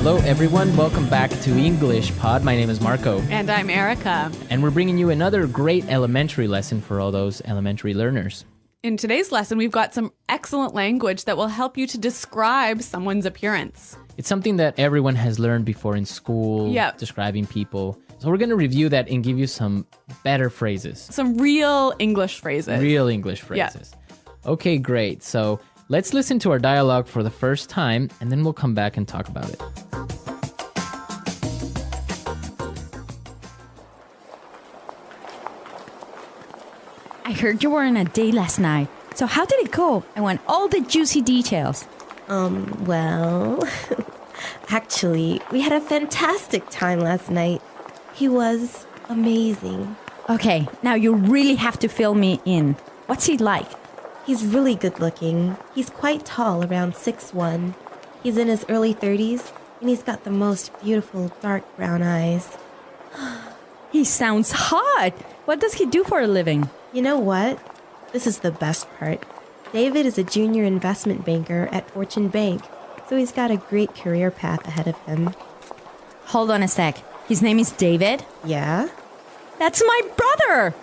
Hello, everyone. Welcome back to EnglishPod. My name is Marco. And I'm Erica. And we're bringing you another great elementary lesson for all those elementary learners. In today's lesson, we've got some excellent language that will help you to describe someone's appearance. It's something that everyone has learned before in school, describing people. So we're going to review that and give you some better phrases. Some real English phrases. Real English phrases. Yeah. Okay, great. So let's listen to our dialogue for the first time, and then we'll come back and talk about it. I heard you were on a date last night. So how did it go? I want all the juicy details. Well, actually, we had a fantastic time last night. He was amazing. Okay, now you really have to fill me in. What's he like? He's really good looking. He's quite tall, around 6'1". He's in his early 30s, and he's got the most beautiful dark brown eyes. He sounds hot. What does he do for a living? You know what? This is the best part. David is a junior investment banker at Fortune Bank, so he's got a great career path ahead of him. Hold on a sec. His name is David? Yeah? That's my brother!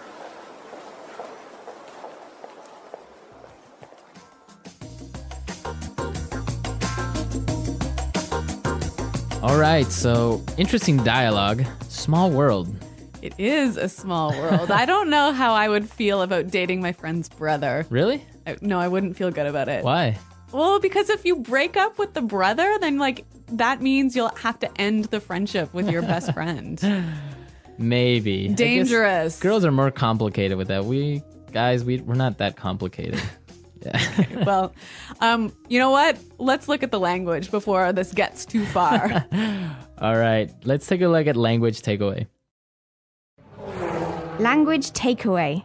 All right, so interesting dialogue. Small world. It is a small world. I don't know how I would feel about dating my friend's brother. Really? No, I wouldn't feel good about it. Why? Well, because if you break up with the brother, then that means you'll have to end the friendship with your best friend. Maybe. Dangerous. Girls are more complicated with that. We're not that complicated. Yeah. Okay, well, you know what? Let's look at the language before this gets too far. All right, let's take a look at language takeaway. Language takeaway.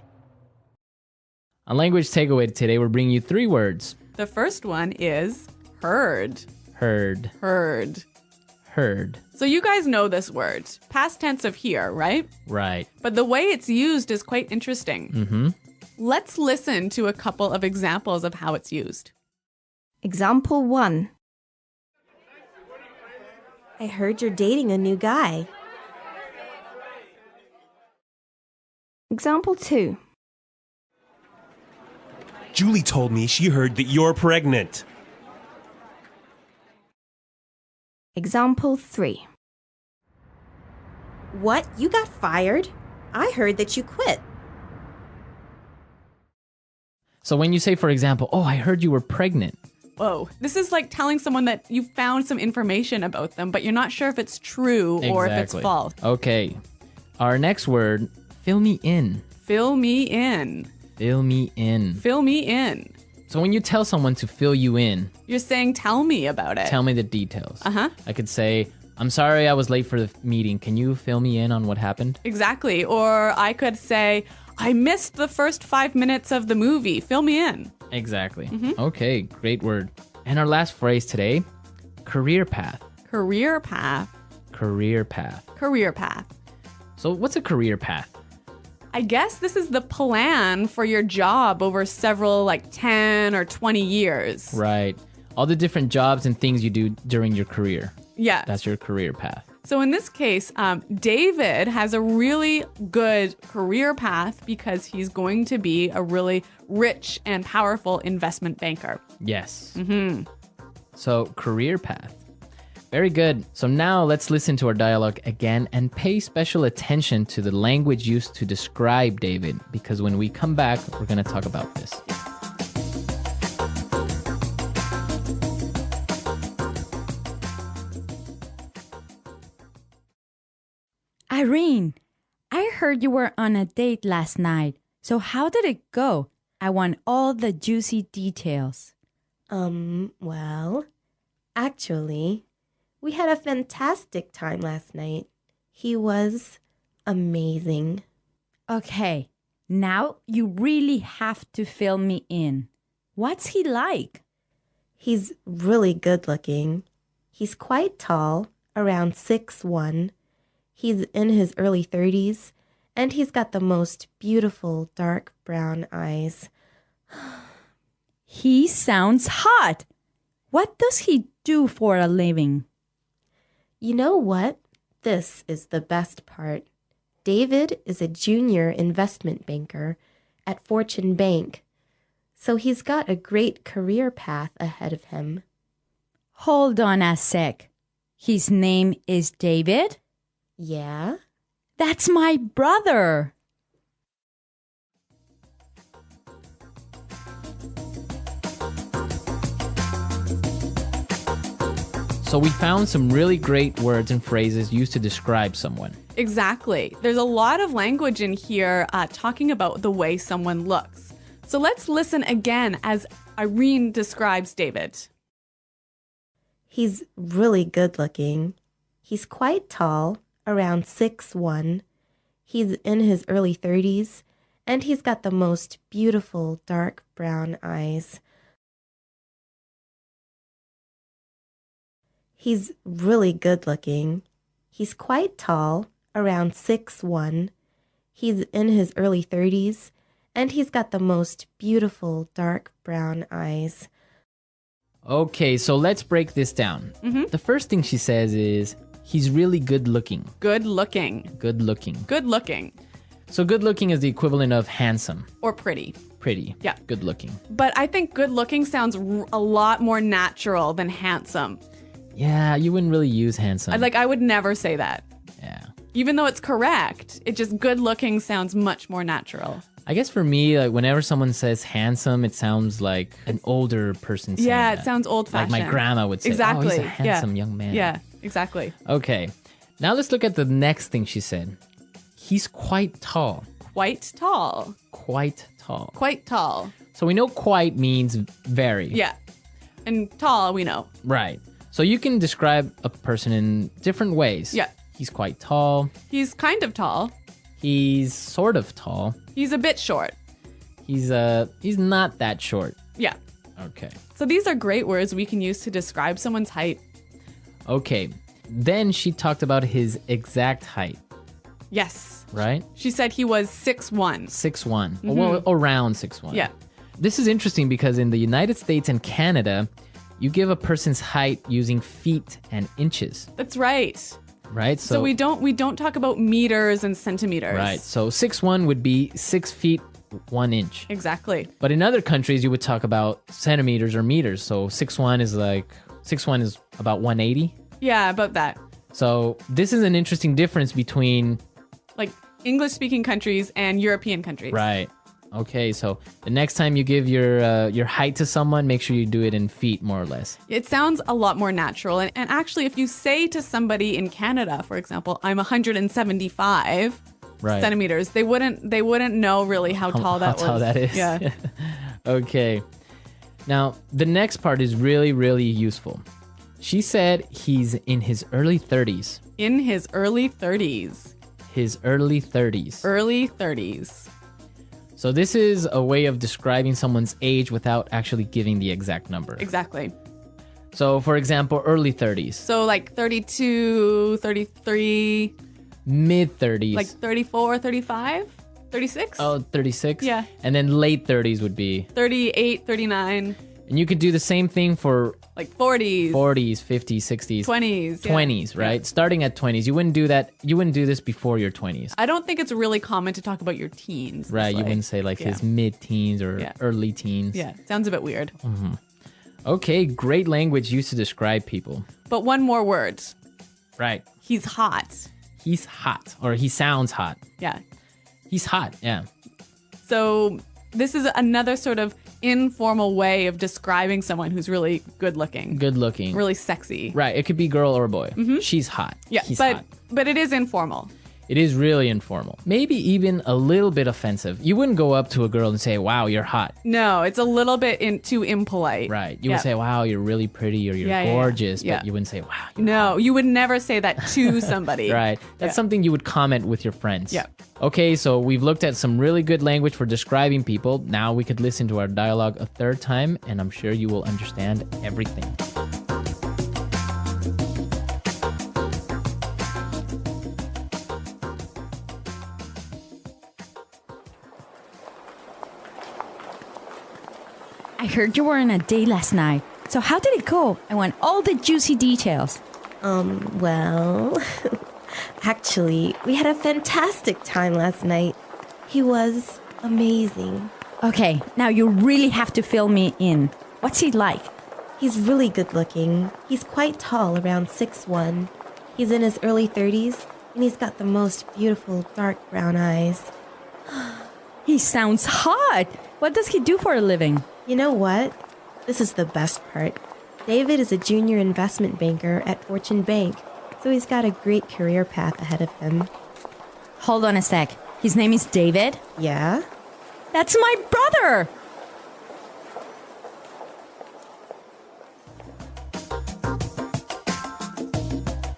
On language takeaway today, we're bringing you 3 words. The first one is heard. Heard. Heard. Heard. So you guys know this word. Past tense of hear, right? Right. But the way it's used is quite interesting. Mm-hmm. Let's listen to a couple of examples of how it's used. Example 1. I heard you're dating a new guy. Example 2. Julie told me she heard that you're pregnant. Example 3. What? You got fired? I heard that you quit. So when you say, for example, oh, I heard you were pregnant. Whoa. This is like telling someone that you found some information about them, but you're not sure if it's true or if it's false. Okay. Our next word, fill me in. Fill me in. Fill me in. Fill me in. So when you tell someone to fill you in, you're saying, tell me about it. Tell me the details. Uh-huh. I could say, I'm sorry I was late for the meeting. Can you fill me in on what happened? Exactly. Or I could say, I missed the first 5 minutes of the movie. Fill me in. Exactly. Mm-hmm. Okay, great word. And our last phrase today, career path. Career path. Career path. Career path. So what's a career path? I guess this is the plan for your job over several 10 or 20 years. Right. All the different jobs and things you do during your career. Yeah. That's your career path. So in this case, David has a really good career path because he's going to be a really rich and powerful investment banker. Yes. Mm-hmm. So career path. Very good. So now let's listen to our dialogue again and pay special attention to the language used to describe David, because when we come back, we're going to talk about this. Irene, I heard you were on a date last night. So how did it go? I want all the juicy details. Well, actually, we had a fantastic time last night. He was amazing. Okay, now you really have to fill me in. What's he like? He's really good looking. He's quite tall, around 6'1". He's in his early 30s, and he's got the most beautiful dark brown eyes. He sounds hot. What does he do for a living? You know what? This is the best part. David is a junior investment banker at Fortune Bank, so he's got a great career path ahead of him. Hold on a sec. His name is David? Yeah? That's my brother. So we found some really great words and phrases used to describe someone. Exactly. There's a lot of language in here talking about the way someone looks. So let's listen again as Irene describes David. He's really good looking. He's quite tall, around 6'1". He's in his early 30s, and he's got the most beautiful dark brown eyes. He's really good looking. He's quite tall, around 6'1". He's in his early 30s, and he's got the most beautiful dark brown eyes. Okay, so let's break this down. The first thing she says is, he's really good looking. Good looking. Good looking. Good looking. So good looking is the equivalent of handsome. Or pretty. Pretty. Yeah. Good looking. But I think good looking sounds a lot more natural than handsome. Yeah, you wouldn't really use handsome. I would never say that. Yeah. Even though it's correct, it just good looking sounds much more natural. I guess for me, like whenever someone says handsome, it sounds like an older person saying Yeah, that. it sounds old fashioned. Like my grandma would say, Exactly. oh, he's a handsome young man. Yeah, exactly. Okay. Now let's look at the next thing she said. He's quite tall. Quite tall. Quite tall. Quite tall. So we know quite means very. Yeah. And tall, we know. Right. So you can describe a person in different ways. Yeah. He's quite tall. He's kind of tall. He's sort of tall. He's a bit short. He's not that short. Yeah. Okay. So these are great words we can use to describe someone's height. Okay. Then she talked about his exact height, Yes. right? She said he was 6'1". 6'1". Well, around 6'1". Yeah. This is interesting because in the United States and Canada, you give a person's height using feet and inches, That's right. right? So we don't talk about meters and centimeters. Right. So 6'1" would be 6 feet 1 inch. Exactly. But in other countries, you would talk about centimeters or meters. So 6'1" is about 180. Yeah, about that. So this is an interesting difference between Like English speaking countries and European countries. right. Okay, so the next time you give your height to someone, make sure you do it in feet, more or less. It sounds a lot more natural. And actually, if you say to somebody in Canada, for example, I'm 175 Right. centimeters, they wouldn't know really how tall that was. How tall that is. Yeah. Okay. Now, the next part is really, really useful. She said he's in his early 30s. In his early 30s. His early 30s. Early 30s. So this is a way of describing someone's age without actually giving the exact number. Exactly. So, for example, early 30s. So like 32, 33, Mid 30s. like 34, 35, 36? Oh, 36? Yeah. And then late 30s would be. 38, 39, And you could do the same thing for like 40s, 40s, 50s, 60s. 20s. yeah. 20s, right? Yeah. Starting at 20s. You wouldn't do that. You wouldn't do this before your 20s. I don't think it's really common to talk about your teens. Right, this you way. wouldn't say like Yeah. his mid-teens or Yeah. early teens. Yeah, sounds a bit weird. Okay, great language used to describe people. But one more word. Right. He's hot. He's hot, or he sounds hot. Yeah. He's hot, yeah. So this is another sort of informal way of describing someone who's really good looking, Good looking. really sexy. Right, it could be girl or boy. She's hot. Yeah, He's but hot. but it is informal. It is really informal. Maybe even a little bit offensive. You wouldn't go up to a girl and say, wow, you're hot. No, it's a little bit too impolite. Right. You Yeah. would say, wow, you're really pretty or you're Yeah, yeah, yeah. gorgeous. Yeah. But you wouldn't say, wow, you're No, you would never say that to somebody. Right. That's Yeah. something you would comment with your friends. Yeah. Okay, so we've looked at some really good language for describing people. Now we could listen to our dialogue a third time, and I'm sure you will understand everything. I heard you were on a date last night. So how did it go? I want all the juicy details. Well, actually, we had a fantastic time last night. He was amazing. Okay, now you really have to fill me in. What's he like? He's really good looking. He's quite tall, around 6'1". He's in his early 30s, and he's got the most beautiful dark brown eyes. He sounds hot. What does he do for a living? You know what? This is the best part. David is a junior investment banker at Fortune Bank, so he's got a great career path ahead of him. Hold on a sec. His name is David? Yeah? That's my brother!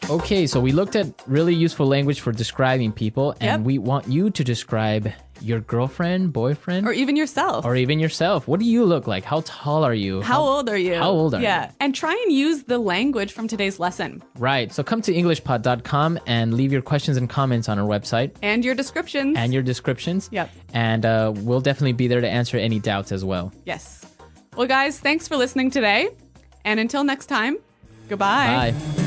Okay, so we looked at really useful language for describing people, and Yep. we want you to describe your girlfriend, boyfriend, Or even yourself. or even yourself. What do you look like? How tall are you? How old are you? How old are you? Yeah. And try and use the language from today's lesson Right. So come to EnglishPod.com and leave your questions and comments on our website and your descriptions. and your descriptions. Yep. And we'll definitely be there to answer any doubts as well. Yes. Well, guys, thanks for listening today. And until next time, goodbye. Bye.